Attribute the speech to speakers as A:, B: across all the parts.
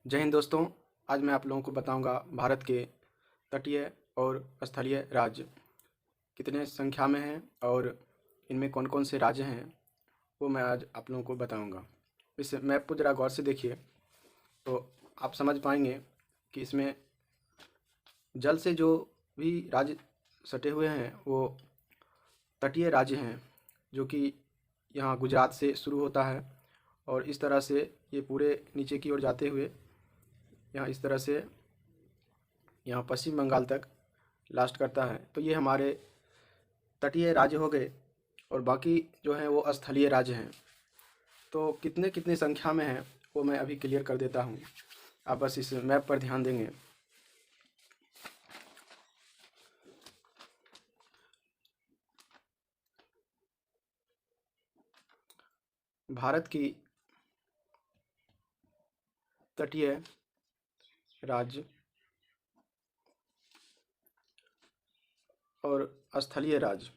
A: जय हिंद दोस्तों। आज मैं आप लोगों को बताऊंगा भारत के तटीय और स्थलीय राज्य कितने संख्या में हैं और इनमें कौन कौन से राज्य हैं, वो मैं आज आप लोगों को बताऊंगा। इस मैप को ज़रा गौर से देखिए तो आप समझ पाएंगे कि इसमें जल से जो भी राज्य सटे हुए हैं वो तटीय राज्य हैं, जो कि यहाँ गुजरात से शुरू होता है और इस तरह से ये पूरे नीचे की ओर जाते हुए यहाँ इस तरह से यहाँ पश्चिम बंगाल तक लास्ट करता है। तो ये हमारे तटीय राज्य हो गए और बाकी जो हैं वो स्थलीय राज्य हैं। तो कितने कितने संख्या में हैं वो मैं अभी क्लियर कर देता हूँ, आप बस इस मैप पर ध्यान देंगे। भारत की तटीय राज्य और स्थलीय राज्य।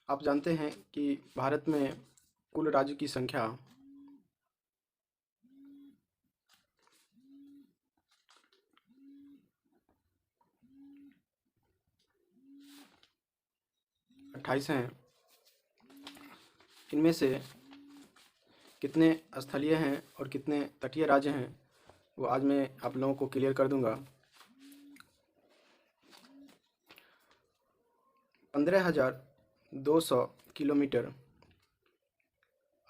A: आप जानते हैं कि भारत में कुल राज्य की संख्या 28 हैं। इनमें से कितने स्थलीय हैं और कितने तटीय राज्य हैं वो आज मैं आप लोगों को क्लियर कर दूंगा। 15,200 किलोमीटर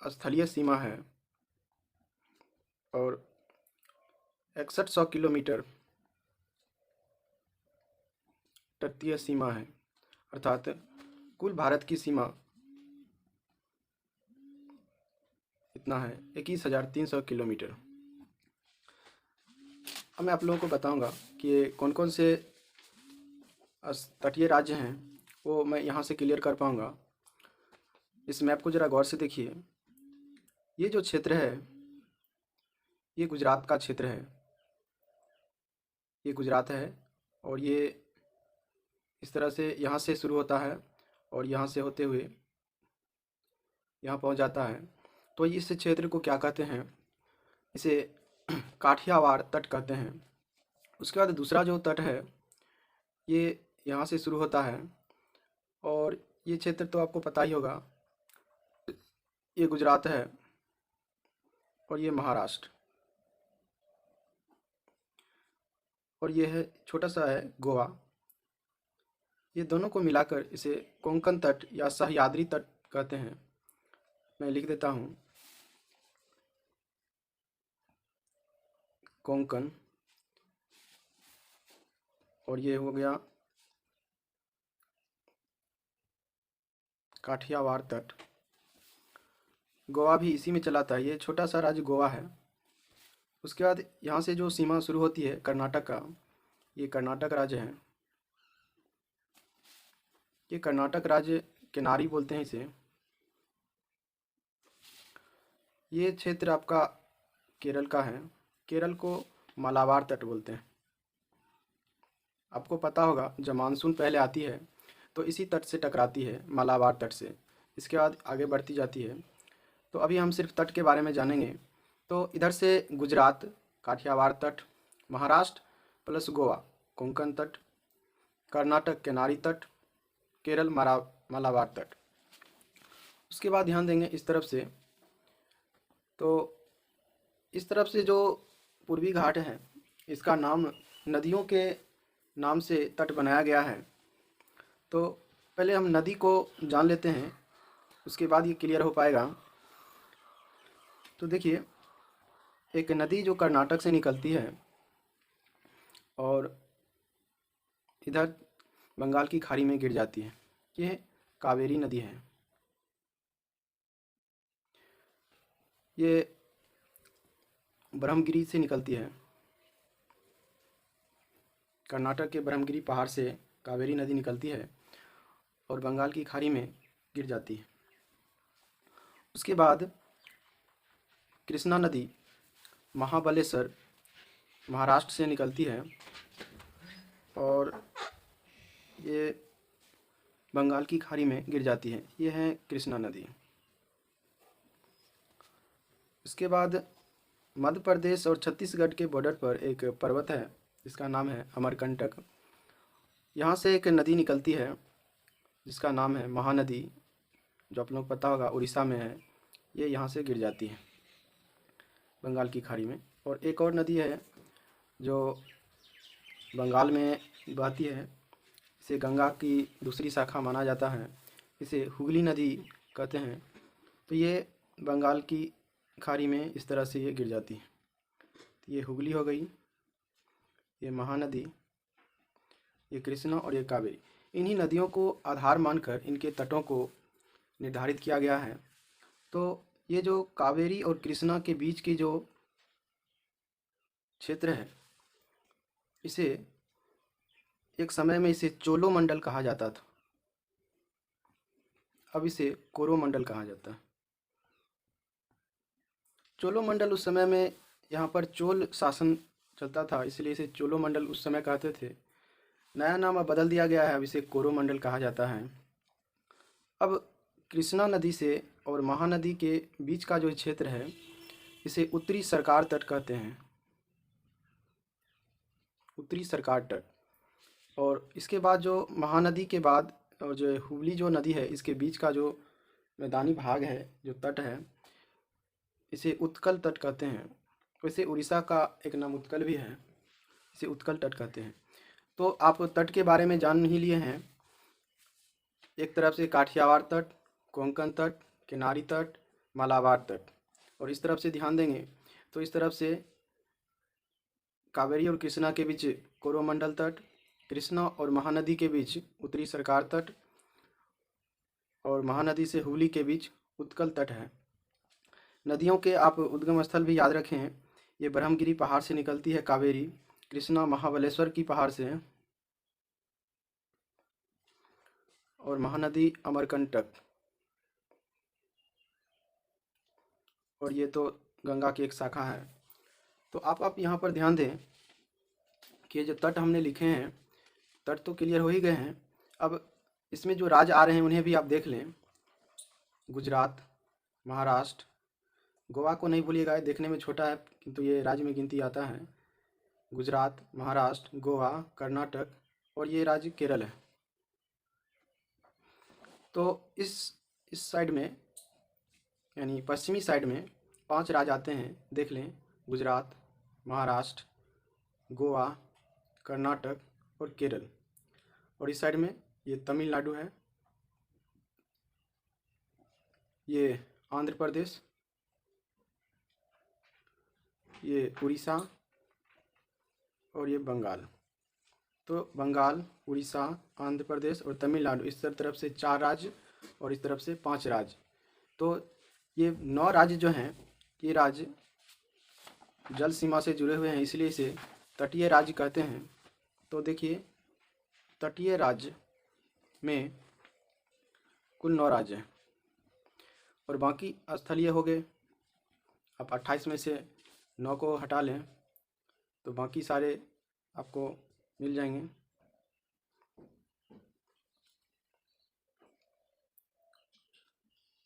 A: स्थलीय सीमा है और 6100 किलोमीटर तटीय सीमा है, अर्थात कुल भारत की सीमा इतना है 21,300 किलोमीटर। अब मैं आप लोगों को बताऊंगा कि ये कौन कौन से तटीय राज्य हैं, वो मैं यहाँ से क्लियर कर पाऊंगा। इस मैप को ज़रा गौर से देखिए। ये जो क्षेत्र है ये गुजरात का क्षेत्र है, ये गुजरात है और ये इस तरह से यहाँ से शुरू होता है और यहाँ से होते हुए यहाँ पहुँच जाता है। तो इस क्षेत्र को क्या कहते हैं, इसे काठियावाड़ तट कहते हैं। उसके बाद दूसरा जो तट है ये यहाँ से शुरू होता है और ये क्षेत्र तो आपको पता ही होगा, ये गुजरात है और ये महाराष्ट्र, और ये है छोटा सा है गोवा। ये दोनों को मिलाकर इसे कोंकण तट या सह्याद्री तट कहते हैं। मैं लिख देता हूँ कोंकण, और ये हो गया काठियावाड़ तट। गोवा भी इसी में चलाता है, ये छोटा सा राज्य गोवा है। उसके बाद यहाँ से जो सीमा शुरू होती है कर्नाटक का, ये कर्नाटक राज्य है। ये कर्नाटक राज्य किनारी बोलते हैं इसे। ये क्षेत्र आपका केरल का है, केरल को मालाबार तट बोलते हैं। आपको पता होगा जब मानसून पहले आती है तो इसी तट से टकराती है, मालाबार तट से, इसके बाद आगे बढ़ती जाती है। तो अभी हम सिर्फ तट के बारे में जानेंगे। तो इधर से गुजरात काठियावाड़ तट, महाराष्ट्र प्लस गोवा कोंकण तट, कर्नाटक किनारी तट, केरल मालाबार तट। उसके बाद ध्यान देंगे इस तरफ से, तो इस तरफ से जो पूर्वी घाट है इसका नाम नदियों के नाम से तट बनाया गया है। तो पहले हम नदी को जान लेते हैं, उसके बाद ये क्लियर हो पाएगा। तो देखिए, एक नदी जो कर्नाटक से निकलती है और इधर बंगाल की खाड़ी में गिर जाती है, ये कावेरी नदी है। ये ब्रह्मगिरी से निकलती है, कर्नाटक के ब्रह्मगिरी पहाड़ से कावेरी नदी निकलती है और बंगाल की खाड़ी में गिर जाती है। उसके बाद कृष्णा नदी महाबलेश्वर महाराष्ट्र से निकलती है और ये बंगाल की खाड़ी में गिर जाती है, ये है कृष्णा नदी। उसके बाद मध्य प्रदेश और छत्तीसगढ़ के बॉर्डर पर एक पर्वत है जिसका नाम है अमरकंटक। यहाँ से एक नदी निकलती है जिसका नाम है महानदी, जो आप लोग पता होगा उड़ीसा में है। ये यहाँ से गिर जाती है बंगाल की खाड़ी में। और एक और नदी है जो बंगाल में बहती है, इसे गंगा की दूसरी शाखा माना जाता है, इसे हुगली नदी कहते हैं। तो ये बंगाल की खाड़ी में इस तरह से ये गिर जाती है। तो ये हुगली हो गई, ये महानदी, ये कृष्णा और ये कावेरी। इन्हीं नदियों को आधार मानकर इनके तटों को निर्धारित किया गया है। तो ये जो कावेरी और कृष्णा के बीच की जो क्षेत्र है, इसे एक समय में इसे चोलोमंडल कहा जाता था, अब इसे कोरोमंडल कहा जाता है। चोलोमंडल उस समय में यहाँ पर चोल शासन चलता था, इसलिए इसे चोलोमंडल उस समय कहते थे। नया नाम अब बदल दिया गया है, अब इसे कोरोमंडल कहा जाता है। अब कृष्णा नदी से और महानदी के बीच का जो क्षेत्र है, इसे उत्तरी सरकार तट कहते हैं, उत्तरी सरकार तट। और इसके बाद जो महानदी के बाद और जो हुगली जो नदी है, इसके बीच का जो मैदानी भाग है, जो तट है, इसे उत्कल तट कहते हैं। वैसे उड़ीसा का एक नाम उत्कल भी है, इसे उत्कल तट कहते हैं। तो आप तट के बारे में जान ही लिए हैं। एक तरफ से काठियावाड़ तट, कोंकण तट, किनारी तट, मालाबार तट। और इस तरफ से ध्यान देंगे तो इस तरफ से कावेरी और कृष्णा के बीच कोरोमंडल तट, कृष्णा और महानदी के बीच उत्तरी सरकार तट, और महानदी से हुगली के बीच उत्कल तट है। नदियों के आप उद्गम स्थल भी याद रखें। ये ब्रह्मगिरी पहाड़ से निकलती है कावेरी, कृष्णा महाबलेश्वर की पहाड़ से, और महानदी अमरकंटक। और ये तो गंगा की एक शाखा है। तो आप यहाँ पर ध्यान दें कि ये जो तट हमने लिखे हैं, तट तो क्लियर हो ही गए हैं। अब इसमें जो राज्य आ रहे हैं उन्हें भी आप देख लें। गुजरात, महाराष्ट्र, गोवा को नहीं भूलिएगा, ये देखने में छोटा है किंतु ये राज्य में गिनती आता है। गुजरात, महाराष्ट्र, गोवा, कर्नाटक और ये राज्य केरल है। तो इस साइड में यानी पश्चिमी साइड में 5 राज्य आते हैं, देख लें। गुजरात, महाराष्ट्र, गोवा, कर्नाटक और केरल। और इस साइड में ये तमिलनाडु है, ये आंध्र प्रदेश, ये उड़ीसा और ये बंगाल। तो बंगाल, उड़ीसा, आंध्र प्रदेश और तमिलनाडु, इस तरफ से 4 राज्य और इस तरफ से 5 राज्य। तो ये 9 राज्य जो हैं, ये राज्य जल सीमा से जुड़े हुए हैं, इसलिए इसे तटीय राज्य कहते हैं। तो देखिए, तटीय राज्य में कुल 9 राज्य हैं और बाकी स्थलीय हो गए। आप 28 में से 9 को हटा लें तो बाकी सारे आपको मिल जाएंगे।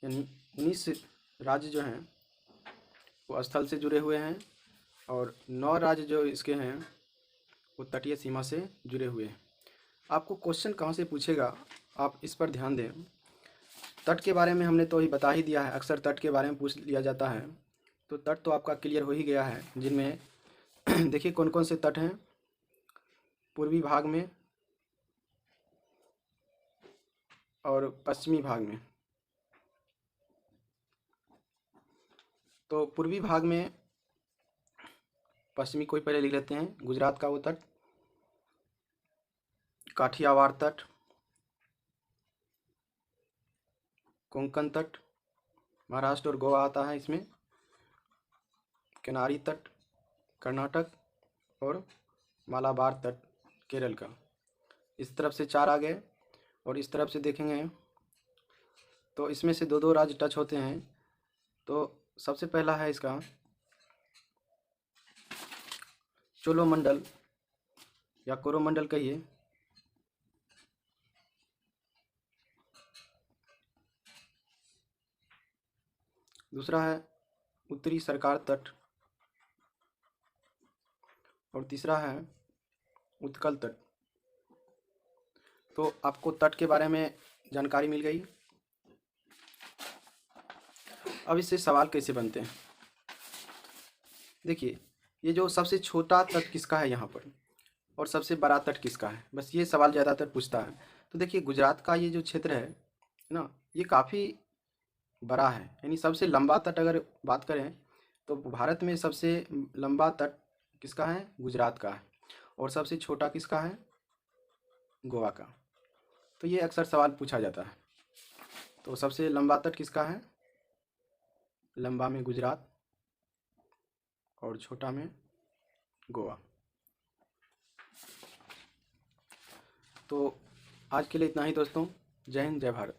A: यानी 19 राज्य जो हैं वो स्थल से जुड़े हुए हैं और 9 राज्य जो इसके हैं वो तटीय सीमा से जुड़े हुए हैं। आपको क्वेश्चन कहाँ से पूछेगा, आप इस पर ध्यान दें। तट के बारे में हमने तो ही बता ही दिया है, अक्सर तट के बारे में पूछ लिया जाता है। तो तट तो आपका क्लियर हो ही गया है, जिनमें देखिए कौन कौन से तट हैं। पूर्वी भाग में और पश्चिमी भाग में। तो पूर्वी भाग में पश्चिमी कोई पहले लिख लेते हैं। गुजरात का वो तट, काठियावाड़ तट, कोंकण तट, महाराष्ट्र और गोवा आता है इसमें, किनारी तट कर्नाटक और मालाबार तट केरल का। इस तरफ से 4 आ गए और इस तरफ से देखेंगे तो इसमें से 2-2 राज्य टच होते हैं। तो सबसे पहला है इसका चोलोमंडल या कोरोमंडल कहिए। दूसरा है उत्तरी सरकार तट और तीसरा है उत्कल तट। तो आपको तट के बारे में जानकारी मिल गई। अब इससे सवाल कैसे बनते हैं? देखिए, ये जो सबसे छोटा तट किसका है यहाँ पर, और सबसे बड़ा तट किसका है, बस ये सवाल ज़्यादातर पूछता है। तो देखिए, गुजरात का ये जो क्षेत्र है ना, ये काफ़ी बड़ा है। यानी सबसे लंबा तट अगर बात करें तो भारत में सबसे लंबा तट किसका है? गुजरात का है। और सबसे छोटा किसका है? गोवा का। तो ये अक्सर सवाल पूछा जाता है। तो सबसे लंबा तट किसका है? लंबा में गुजरात और छोटा में गोवा। तो आज के लिए इतना ही दोस्तों। जय हिंद, जय भारत।